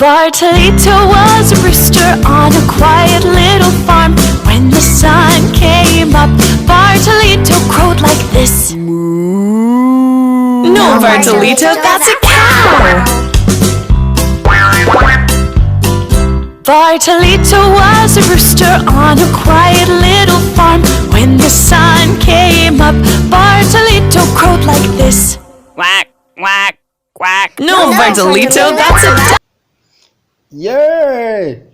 Bartolito was a rooster on a quiet little farm. When the sun came up, Bartolito crowed like this. Moo. No, Bartolito, that's a cow. Bartolito was a rooster on a quiet little farm. When the sun came up, Bartolito crowed like this. Quack, quack, quack. No, Bartolito, that's a duck. Yay!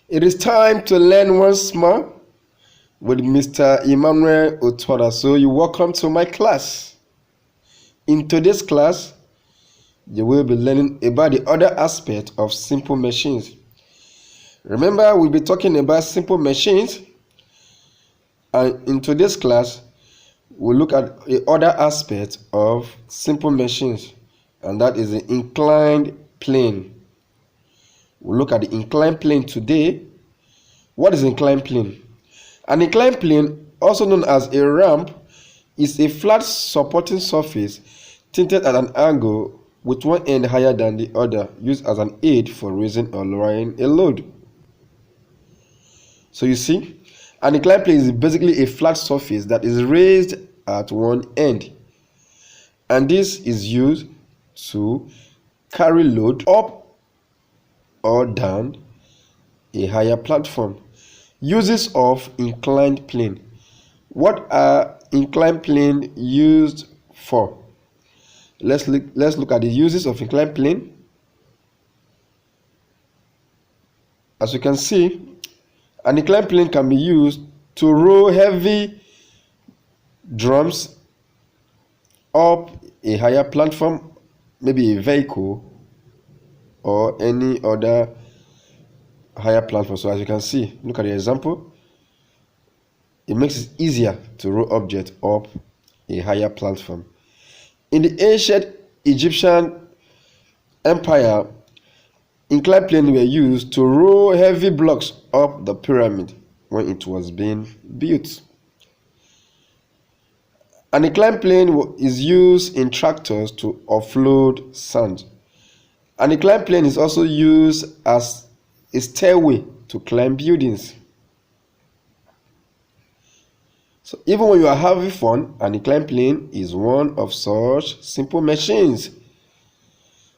It is time to learn once more with Mr. Emmanuel Otoda. So you welcome to my class. In today's class, you will be learning about the other aspect of simple machines. Remember, we'll be talking about simple machines, and in today's class, we'll look at the other aspect of simple machines, and that is the inclined plane. We'll look at the inclined plane today. What is inclined plane? An inclined plane, also known as a ramp, is a flat supporting surface tilted at an angle with one end higher than the other, used as an aid for raising or lowering a load. So you see, an inclined plane is basically a flat surface that is raised at one end, and this is used to carry load up or down a higher platform. Uses of inclined plane. What are inclined plane used for? Let's look at the uses of inclined plane. As you can see, an inclined plane can be used to roll heavy drums up a higher platform, maybe a vehicle or any other higher platform. So as you can see, look at the example. It makes it easier to roll objects up a higher platform. In the ancient Egyptian empire, inclined planes were used to roll heavy blocks up the pyramid when it was being built. An inclined plane is used in tractors to offload sand. An inclined plane is also used as a stairway to climb buildings. So even when you are having fun, an inclined plane is one of such simple machines.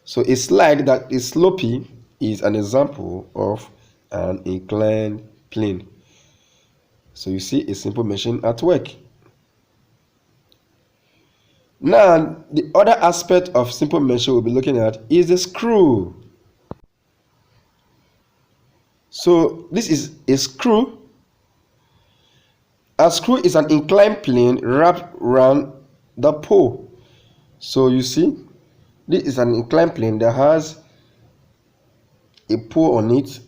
So a slide that is slopey is an example of an inclined plane. So you see a simple machine at work. Now, the other aspect of simple machine we'll be looking at is the screw. So this is a screw. A screw is an inclined plane wrapped around the pole. So you see, this is an inclined plane that has a pole on it.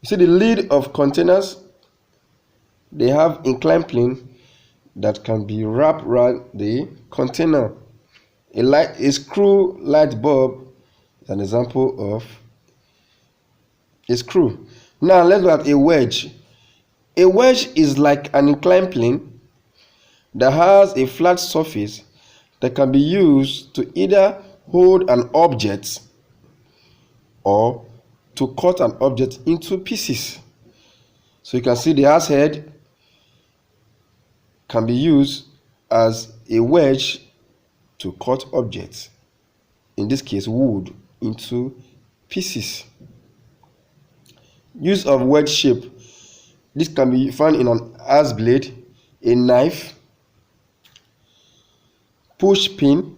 You see the lid of containers, they have inclined plane that can be wrapped around the container. A screw light bulb is an example of a screw. Now let's look at a wedge. A wedge is like an inclined plane that has a flat surface that can be used to either hold an object or to cut an object into pieces. So you can see the axe head can be used as a wedge to cut objects, in this case wood, into pieces. Use of wedge shape. This can be found in an axe blade, a knife, push pin,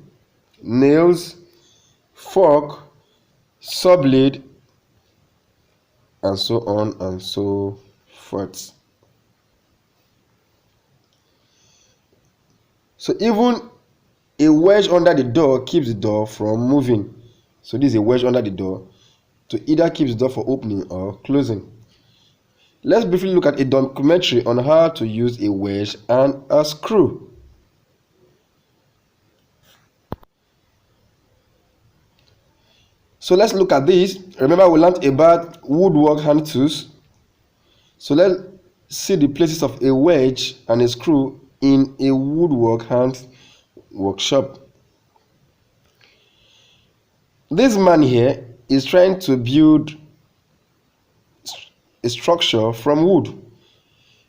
nails, fork, saw blade, and so on and so forth. So even a wedge under the door keeps the door from moving. So this is a wedge under the door to either keep the door from opening or closing. Let's briefly look at a documentary on how to use a wedge and a screw. So let's look at this. Remember, we learned about woodwork hand tools. So let's see the places of a wedge and a screw in a woodwork hand workshop. This man here is trying to build a structure from wood.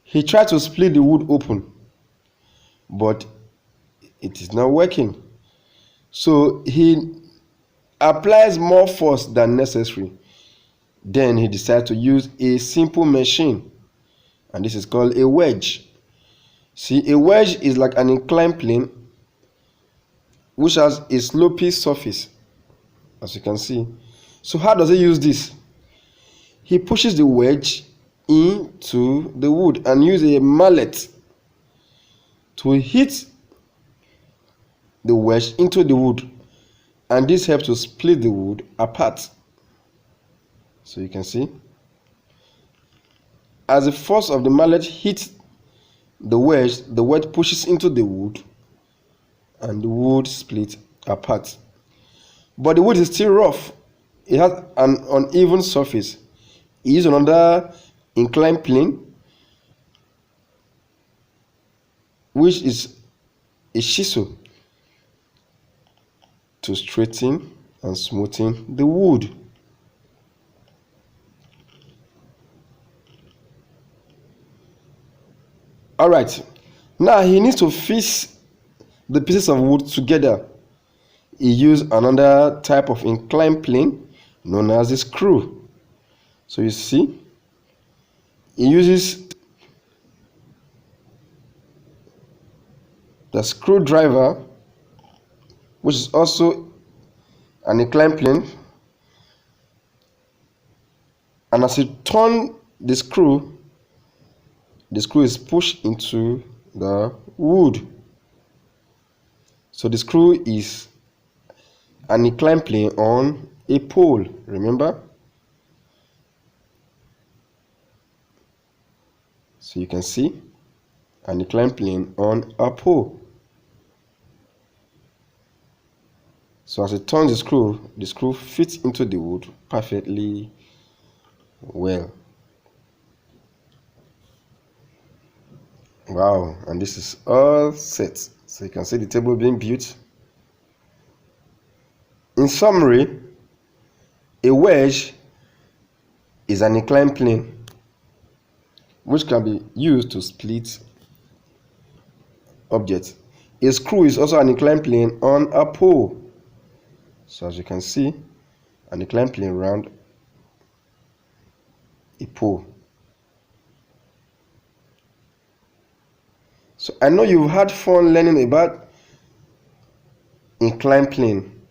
He tried to split the wood open, but it is not working. So he applies more force than necessary. Then he decides to use a simple machine, and this is called a wedge. See, a wedge is like an inclined plane which has a slopy surface, as you can see. So how does he use this? He pushes the wedge into the wood and uses a mallet to hit the wedge into the wood, and this helps to split the wood apart. So you can see, as the force of the mallet hits the wedge pushes into the wood and the wood splits apart. But the wood is still rough. It has an uneven surface. He used another inclined plane, which is a chisel, to straighten and smoothen the wood. Alright, now he needs to fix the pieces of wood together. He used another type of inclined plane known as a screw. So you see, he uses the screwdriver, which is also an inclined plane, and as he turns the screw is pushed into the wood. So the screw is an inclined plane on a pole, remember? So you can see an inclined plane on a pole. So as it turns the screw fits into the wood perfectly well. Wow, and this is all set. So you can see the table being built. In summary, a wedge is an inclined plane which can be used to split objects. A screw is also an inclined plane on a pole. So as you can see, an inclined plane around a pole. So I know you've had fun learning about inclined plane,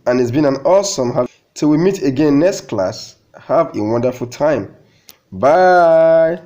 and it's been an awesome. Till we meet again next class, have a wonderful time. Bye.